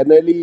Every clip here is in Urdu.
NLE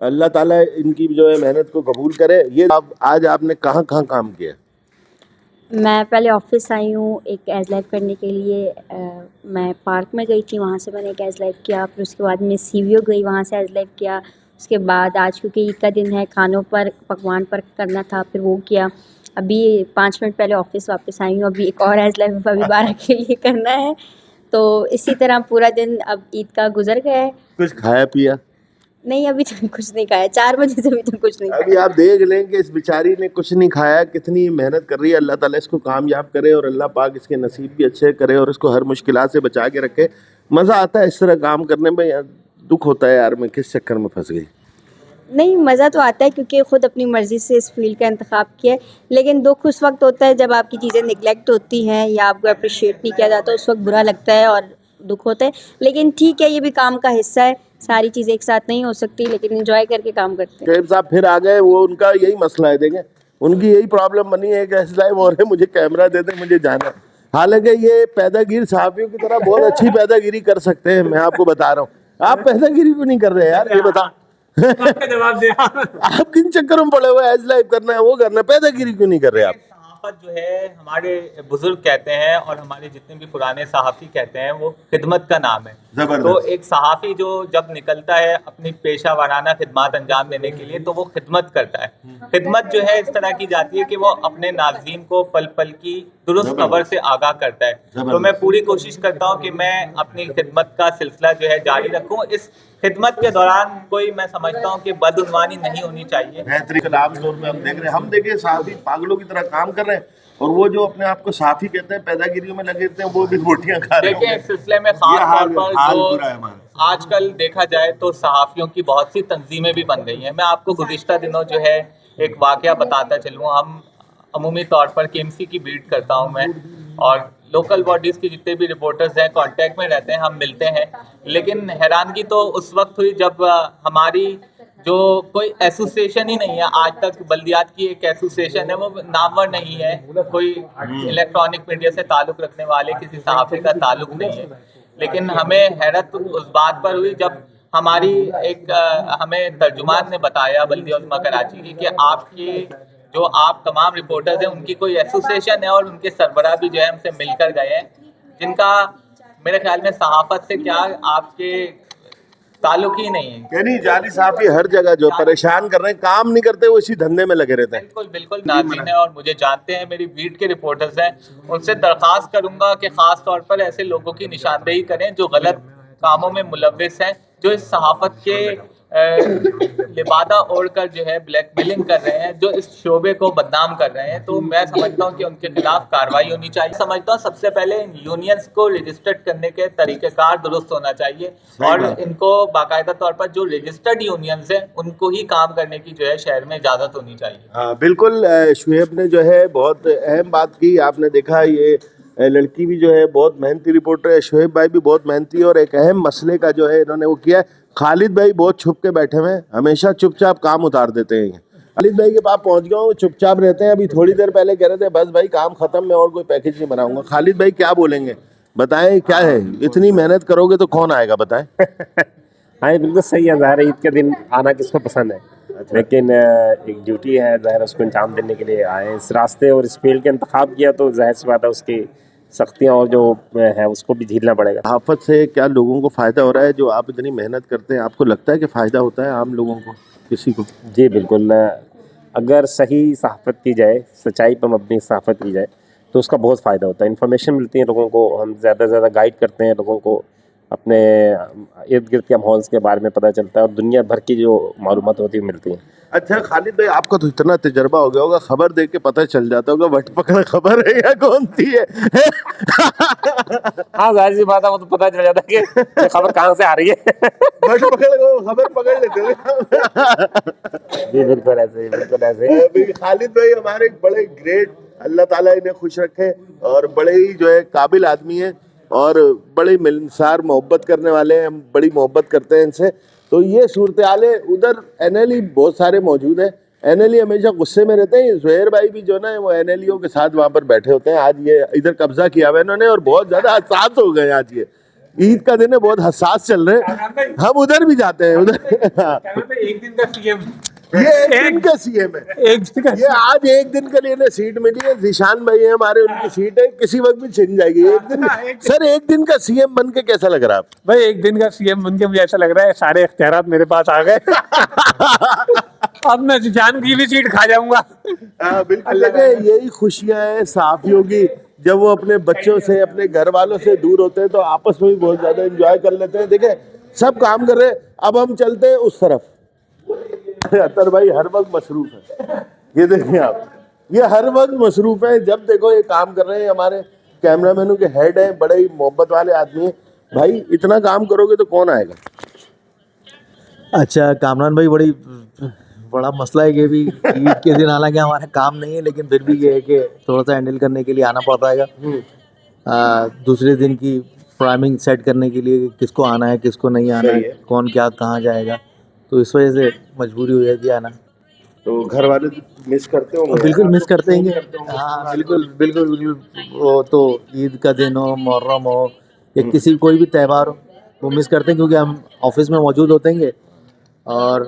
اللہ تعالیٰ ان کی جو ہے محنت کو قبول کرے. یہ آج آپ نے کہاں کہاں کام کیا؟ میں پہلے آفس آئی ہوں ایک ایز لائف کرنے کے لیے. میں پارک میں گئی تھی, وہاں سے میں نے ایک ایز لائف کیا. پھر اس کے بعد میں سی وی او گئی, وہاں سے ایز لائف کیا. اس کے بعد آج کیونکہ عید کا دن ہے, کھانوں پر پکوان پر کرنا تھا, پھر وہ کیا. ابھی 5 منٹ پہلے آفس واپس آئی ہوں. ابھی ایک اور ایز لائف ابھی 12 کے لیے کرنا ہے. تو اسی طرح پورا دن اب عید کا گزر گیا ہے. کچھ کھایا پیا؟ نہیں, ابھی تک کچھ نہیں کھایا. 4 بجے سے ابھی تک کچھ نہیں ابھی کھایا. آپ دیکھ لیں کہ اس بیچاری نے کچھ نہیں کھایا, کتنی محنت کر رہی ہے. اللہ تعالیٰ اس کو کامیاب کرے اور اللہ پاک اس کے نصیب بھی اچھے کرے اور اس کو ہر مشکلات سے بچا کے رکھے. مزہ آتا ہے اس طرح کام کرنے میں, یار دکھ ہوتا ہے یار میں کس چکر میں پھنس گئی. نہیں, مزہ تو آتا ہے کیونکہ خود اپنی مرضی سے اس فیلڈ کا انتخاب کیا ہے. لیکن دکھ اس وقت ہوتا ہے جب آپ کی چیزیں نگلیکٹ ہوتی ہیں یا آپ کو اپریشیٹ نہیں کیا جاتا, اس وقت برا لگتا ہے اور دکھ ہوتا ہے. لیکن ٹھیک ہے, یہ بھی کام کا حصہ ہے. ساری چیزیں ایک ساتھ نہیں ہو سکتی, لیکن انجوائے کر کے کام کرتے ہیں. شعیب صاحب پھر آ گئے, وہ ان کا یہی مسئلہ ہے. دیکھیں ان کی یہی پرابلم بنی ہے کہ ایس لائف اور ہے, مجھے کیمرہ دے دیں, مجھے جانا ہے. حالانکہ یہ پیدا گیر صحافیوں کی طرح بہت اچھی پیدا گیری کر سکتے ہیں. میں آپ کو بتا رہا ہوں, آپ پیدا گیری کیوں نہیں کر رہے یار, یہ بتا. جواب دیا. آپ کن چکروں میں پڑے ہوئے, ایز لائف کرنا ہے, وہ کرنا ہے, پیدا گیری کیوں نہیں کر رہے آپ؟ صحافت جو ہے ہمارے بزرگ کہتے ہیں اور ہمارے جتنے بھی پرانے صحافی کہتے ہیں, وہ خدمت کا نام ہے. تو ایک صحافی جو جب نکلتا ہے اپنی پیشہ ورانہ خدمات انجام دینے کے لیے, تو وہ خدمت کرتا ہے. خدمت جو ہے اس طرح کی جاتی ہے کہ وہ اپنے ناظرین کو پل پل کی درست خبر سے آگاہ کرتا ہے. تو میں پوری کوشش کرتا ہوں کہ میں اپنی خدمت کا سلسلہ جو ہے جاری رکھوں. اس خدمت کے دوران کوئی میں سمجھتا ہوں کہ بدعنوانی نہیں ہونی چاہیے. بہترین عام طور میں ہم دیکھیں صحافی پاگلوں کی طرح کام کر رہے ہیں, اور وہ جو اپنے آپ کو صحافی کہتے ہیں پیدا گیریوں میں لگے ہوتے ہیں, وہ بھی روٹیاں کھا رہے ہیں. دیکھیں اس سلسلے میں خاص طور پر جو آج کل دیکھا جائے تو صحافیوں کی بہت سی تنظیمیں بھی بن گئی ہیں. میں آپ کو گزشتہ دنوں جو ہے ایک واقعہ بتاتا چلوں. ہم عمومی طور پر KMC کی بیٹ کرتا ہوں میں, اور لوکل باڈیز کی جتنے بھی رپورٹرز ہیں کانٹیکٹ میں رہتے ہیں, ہم ملتے ہیں. لیکن حیرانگی تو اس وقت ہوئی جب ہماری جو کوئی ایسوسیشن ہی نہیں ہے آج تک. بلدیات کی ایک ایسوسیشن ہے, وہ نامور نہیں ہے, کوئی الیکٹرانک میڈیا سے تعلق رکھنے والے کسی صحافی کا تعلق نہیں ہے. لیکن ہمیں حیرت اس بات پر ہوئی جب ہماری ایک ہمیں ترجمان نے بتایا بلدیہ عظمیٰ کراچی کی, کہ آپ کی جو آپ تمام رپورٹرز ہیں ان کی کوئی ایسوسیشن ہے, اور ان کے سربراہ بھی جو ہے ہم سے مل کر گئے ہیں, جن کا میرے خیال میں صحافت سے کیا آپ کے تعلق ہی نہیں ہے. یعنی جعلی صحافی ہر جگہ جو پریشان کر رہے ہیں, کام نہیں کرتے, وہ اسی دھندے میں لگے رہتے ہیں. بالکل بالکل ناظرین ہیں اور مجھے جانتے ہیں, میری بیٹ کے رپورٹرز ہیں. ان سے درخواست کروں گا کہ خاص طور پر ایسے لوگوں کی نشاندہی کریں جو غلط کاموں میں ملوث ہیں, جو اس صحافت کے لبادہ اوڑھ کر جو ہے بلیک میلنگ کر رہے ہیں, جو اس شعبے کو بدنام کر رہے ہیں. تو میں سمجھتا ہوں کہ ان کے خلاف کارروائی ہونی چاہیے. سمجھتا ہوں سب سے پہلے ان یونینز کو رجسٹرڈ کرنے کے طریقہ کار درست ہونا چاہیے, اور ان کو باقاعدہ طور پر جو رجسٹرڈ یونینز ہیں ان کو ہی کام کرنے کی جو ہے شہر میں اجازت ہونی چاہیے. ہاں بالکل, شعیب نے جو ہے بہت اہم بات کی. آپ نے دیکھا یہ لڑکی بھی جو ہے بہت محنتی رپورٹر ہے, شعیب بھائی بھی بہت محنتی, اور ایک اہم مسئلے کا جو ہے انہوں نے وہ کیا ہے. خالد بھائی بہت چھپ کے بیٹھے ہوئے ہیں, ہمیشہ چپ چاپ کام اتار دیتے ہیں. خالد بھائی کے پاس پہنچ گیا ہوں, چپ چاپ رہتے ہیں. ابھی تھوڑی دیر پہلے کہہ رہے تھے بس بھائی کام ختم, میں اور کوئی پیکج نہیں بناؤں گا. خالد بھائی کیا بولیں گے, بتائیں کیا ہے, اتنی محنت کرو گے تو کون آئے گا, بتائیں. ہاں بالکل صحیح ہے. ظاہر ہے عید کے دن آنا کس کو پسند ہے, لیکن ایک ڈیوٹی ہے, ظاہر اس کو انجام دینے کے لیے آئے. اس راستے اور اس فیلڈ کا انتخاب کیا تو ظاہر سی بات ہے اس کی سختیاں اور جو ہے اس کو بھی جھیلنا پڑے گا. صحافت سے کیا لوگوں کو فائدہ ہو رہا ہے؟ جو آپ اتنی محنت کرتے ہیں, آپ کو لگتا ہے کہ فائدہ ہوتا ہے عام لوگوں کو, کسی کو؟ جی بالکل, اگر صحیح صحافت کی جائے, سچائی پر مبنی صحافت کی جائے تو اس کا بہت فائدہ ہوتا ہے. انفارمیشن ملتی ہے لوگوں کو, ہم زیادہ سے زیادہ گائیڈ کرتے ہیں لوگوں کو, اپنے ارد گرد کے ماحول کے بارے میں پتہ چلتا ہے, اور دنیا بھر کی جو معلومات ہوتی ہیں ملتی ہیں. اچھا خالد بھائی, آپ کا تو اتنا تجربہ ہو گیا ہوگا, خبر دیکھ کے پتہ چل جاتا ہوگا وٹ پکڑ خبر ہے یا کون سی ہے. ہاں ظاہر سی بات ہے, وہ تو پتہ چل جاتا ہے کہ خبر کہاں سے آ رہی ہے. وٹ پکڑ خبر پکڑ لیتے ہیں. جی بالکل ایسے ہی, بالکل ایسے. خالد بھائی ہمارے بڑے گریٹ, اللہ تعالیٰ انہیں خوش رکھے, اور بڑے ہی جو ہے قابل آدمی ہیں, اور بڑے ملنسار محبت کرنے والے ہیں. ہم بڑی محبت کرتے ہیں ان سے. تو یہ صورتحال ہے. ادھر NLE بہت سارے موجود ہیں, NLE ہمیشہ غصے میں رہتے ہیں. زہیر بھائی بھی جو نا وہ NLEوں کے ساتھ وہاں پر بیٹھے ہوتے ہیں. آج یہ ادھر قبضہ کیا ہوا ہے انہوں نے, اور بہت زیادہ حساس ہو گئے آج. یہ عید کا دن ہے, بہت حساس چل رہے ہیں, ہم ادھر بھی جاتے ہیں ادھر. ایک دن کا سی ایم, یہ ایک دن کا سی ایم ہے, یہ آج ایک دن کے لیے انہیں سیٹ ملی ہے. ذیشان بھائی ہیں ہمارے, ان کی سیٹ ہے, کسی وقت بھی چھن جائے گی. ایک دن سر, ایک دن کا سی ایم بن کے کیسا لگ رہا ہے آپ؟ بھائی ایک دن کا سی ایم بن کے مجھے ایسا لگ رہا ہے سارے اختیارات میرے پاس آ گئے. اب میں ذیشان کی بھی سیٹ کھا جاؤں گا. بالکل. دیکھیں یہی خوشیاں ہیں صحافیوں کی, جب وہ اپنے بچوں سے اپنے گھر والوں سے دور ہوتے ہیں تو آپس میں بھی بہت زیادہ انجوائے کر لیتے ہیں. دیکھیں سب کام کر رہے ہیں, اب ہم چلتے ہیں اس طرف. اطہر بھائی ہر وقت مصروف ہے, یہ دیکھیں آپ, یہ ہر وقت مصروف ہے, جب دیکھو یہ کام کر رہے ہیں. ہمارے کیمرہ مینوں کے ہیڈ ہیں, بڑے ہی محبت والے آدمی ہیں. بھائی اتنا کام کرو گے تو کون آئے گا؟ اچھا کامران بھائی, بڑا مسئلہ ہے کہ بھی عید کے دن حالانکہ ہمارا کام نہیں ہے, لیکن پھر بھی یہ ہے کہ تھوڑا سا ہینڈل کرنے کے لیے آنا پڑتا ہے. دوسرے دن کی پرائمنگ سیٹ کرنے کے لیے کس کو آنا ہے کس کو نہیں آنا ہے, کون کیا کہاں جائے گا, تو اس وجہ سے مجبوری ہو جاتی ہے آنا. تو گھر والے مس کرتے ہوں گے؟ بالکل مس کرتے ہیں. ہاں بالکل بالکل بالکل. وہ تو عید کا دن ہو, محرم ہو, یا کسی کوئی بھی تہوار ہو, وہ مس کرتے ہیں کیونکہ ہم آفس میں موجود ہوتے ہیں اور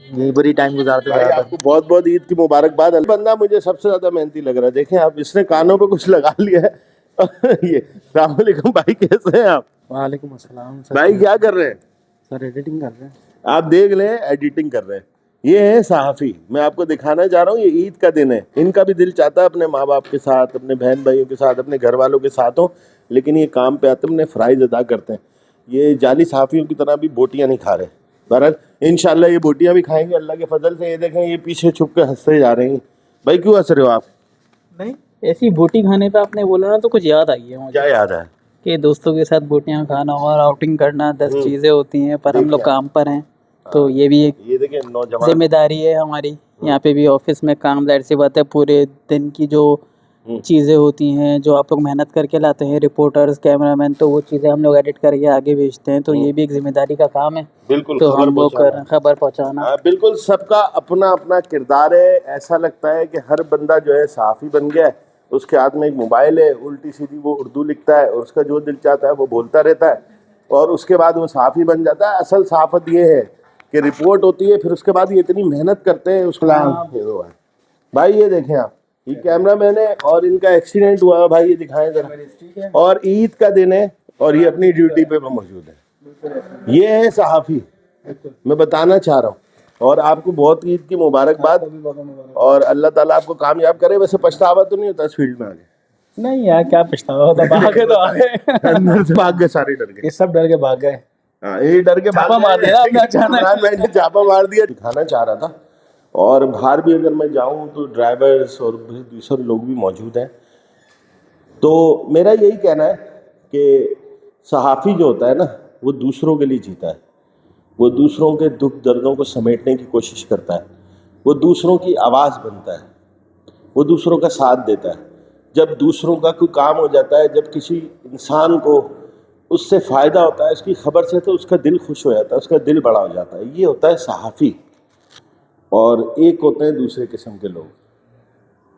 یہیں پر ہی ٹائم گزارتے بھائی رہتا آپ کو بہت بہت عید کی مبارکباد. بندہ مجھے سب سے زیادہ محنتی لگ رہا ہے. دیکھیں آپ, اس نے کانوں پہ کچھ لگا لیا ہے. یہ السلام علیکم بھائی, کیسے ہیں آپ؟ وعلیکم السلام بھائی کیا کر رہے ہیں؟ سر ایڈیٹنگ کر رہے ہیں. آپ دیکھ لیں, ایڈیٹنگ کر رہے ہیں. یہ ہے صحافی. میں آپ کو دکھانا چاہ رہا ہوں, یہ عید کا دن ہے. ان کا بھی دل چاہتا ہے اپنے ماں باپ کے ساتھ, اپنے بہن بھائیوں کے ساتھ, اپنے گھر والوں کے ساتھ ہوں, لیکن یہ کام پہ آتے ہیں, فرائض ادا کرتے ہیں. یہ جعلی صحافیوں کی طرح بھی بوٹیاں نہیں کھا رہے. بہرحال انشاءاللہ یہ بوٹیاں بھی کھائیں گے اللہ کے فضل سے. یہ دیکھیں یہ پیچھے چھپ کے ہنستے جا رہے ہیں. بھائی کیوں ہنس رہے ہو آپ؟ نہیں ایسی بوٹی کھانے پہ آپ نے بولا نا تو کچھ یاد آئی ہے مجھے کیا یاد ہے؟ کہ دوستوں کے ساتھ بوٹیاں کھانا اور آؤٹنگ کرنا 10 چیزیں ہوتی ہیں, پر ہم لوگ کام پر ہیں تو یہ بھی ایک یہ دیکھیں نوجوان ذمہ داری ہے ہماری. یہاں پہ بھی آفس میں کام, ظاہر سی بات ہے پورے دن کی جو چیزیں ہوتی ہیں جو آپ لوگ محنت کر کے لاتے ہیں, رپورٹرز کیمرہ مین, تو وہ چیزیں ہم لوگ ایڈٹ کر کے آگے بھیجتے ہیں. تو یہ بھی ایک ذمہ داری کا کام ہے. بالکل تو ہم لوگ خبر پہنچانا. بالکل سب کا اپنا اپنا کردار ہے. ایسا لگتا ہے کہ ہر بندہ جو ہے صحافی بن گیا ہے, اس کے ہاتھ میں ایک موبائل ہے, الٹی سیدھی وہ اردو لکھتا ہے اور اس کا جو دل چاہتا ہے وہ بولتا رہتا ہے, اور اس کے بعد وہ صحافی بن جاتا ہے. اصل صحافت یہ ہے کہ رپورٹ ہوتی ہے, پھر اس کے بعد یہ اتنی محنت کرتے ہیں اس کا. بھائی یہ دیکھیں آپ, یہ کیمرہ مین ہے اور ان کا ایکسیڈنٹ ہوا ہے. بھائی یہ دکھائیں ذرا. اور عید کا دن ہے اور یہ اپنی ڈیوٹی پہ موجود ہے. یہ ہے صحافی, میں بتانا چاہ رہا ہوں. اور آپ کو بہت عید کی مبارکباد, اور اللہ تعالیٰ آپ کو کامیاب کرے. ویسے پچھتاوا تو نہیں ہوتا اس فیلڈ میں آگے؟ نہیں یار کیا پچھتاوا ہوتا, بھاگے تو آگے. اندر سے بھاگ گئے سارے, ڈر گئے. یہ سب ڈر کے بھاگ گئے. ہاں یہ ڈر کے چھاپا مار دیا آپ نے اچانک. میں نے چھاپا مار دیا. دکھانا چاہ رہا تھا. اور باہر بھی اگر میں جاؤں تو ڈرائیورز اور دوسرے لوگ بھی موجود ہیں. تو میرا یہی کہنا ہے کہ صحافی جو ہوتا ہے نا, وہ دوسروں کے لیے جیتا ہے. وہ دوسروں کے دکھ دردوں کو سمیٹنے کی کوشش کرتا ہے. وہ دوسروں کی آواز بنتا ہے. وہ دوسروں کا ساتھ دیتا ہے. جب دوسروں کا کوئی کام ہو جاتا ہے, جب کسی انسان کو اس سے فائدہ ہوتا ہے اس کی خبر سے, تو اس کا دل خوش ہو جاتا ہے, اس کا دل بڑا ہو جاتا ہے. یہ ہوتا ہے صحافی. اور ایک ہوتے ہیں دوسرے قسم کے لوگ.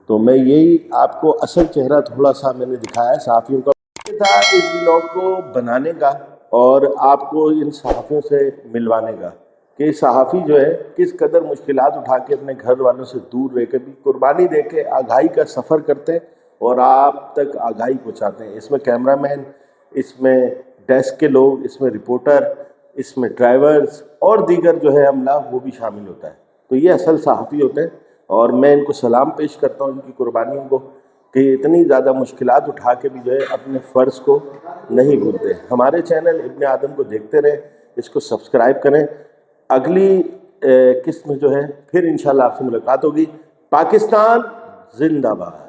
تو میں یہی آپ کو اصل چہرہ تھوڑا سا میں نے دکھایا ہے صحافیوں کا. یہ تھا اس ولاگ کو بنانے کا اور آپ کو ان صحافیوں سے ملوانے کا, کہ صحافی جو ہے کس قدر مشکلات اٹھا کے اپنے گھر والوں سے دور رہ کے بھی قربانی دے کے آگاہی کا سفر کرتے ہیں اور آپ تک آگاہی پہنچاتے ہیں. اس میں کیمرہ مین, اس میں ڈیسک کے لوگ, اس میں رپورٹر, اس میں ڈرائیورز اور دیگر جو ہے عملہ, وہ بھی شامل ہوتا ہے. تو یہ اصل صحافی ہوتے ہیں, اور میں ان کو سلام پیش کرتا ہوں ان کی قربانیوں کو, کہ اتنی زیادہ مشکلات اٹھا کے بھی جو ہے اپنے فرض کو نہیں بھولتے. ہمارے چینل ابن آدم کو دیکھتے رہیں, اس کو سبسکرائب کریں. اگلی قسط میں جو ہے پھر انشاءاللہ آپ سے ملاقات ہوگی. پاکستان زندہ باد.